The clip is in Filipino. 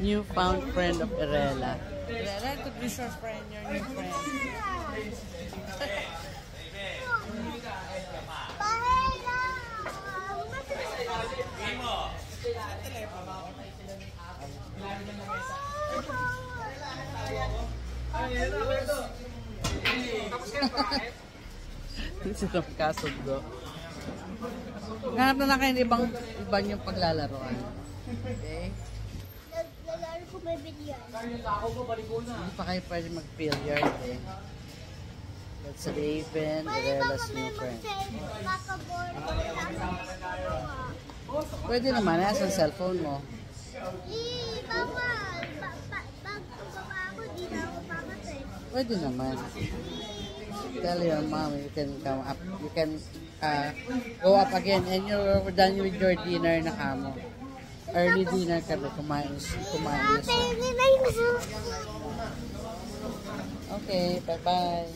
Newfound friend of Irela. Irela, introduce your friend, your new friend. Sinong kasundo? Hanap na lang kayo ng ibang yung paglalaroan. Okay? Naglalaro ko may billiard. Hindi pa kayo pwede mag-billiard eh. That's Raven, Irela's new friend. Pwede naman, nasa cellphone mo. Bawal. Pag baba ako, di na ako pamatay. Pwede naman. Tell your mom you can come up, you can go up again and you're done with your dinner na kamo. Early dinner ka na, kumain siya. Okay, bye-bye.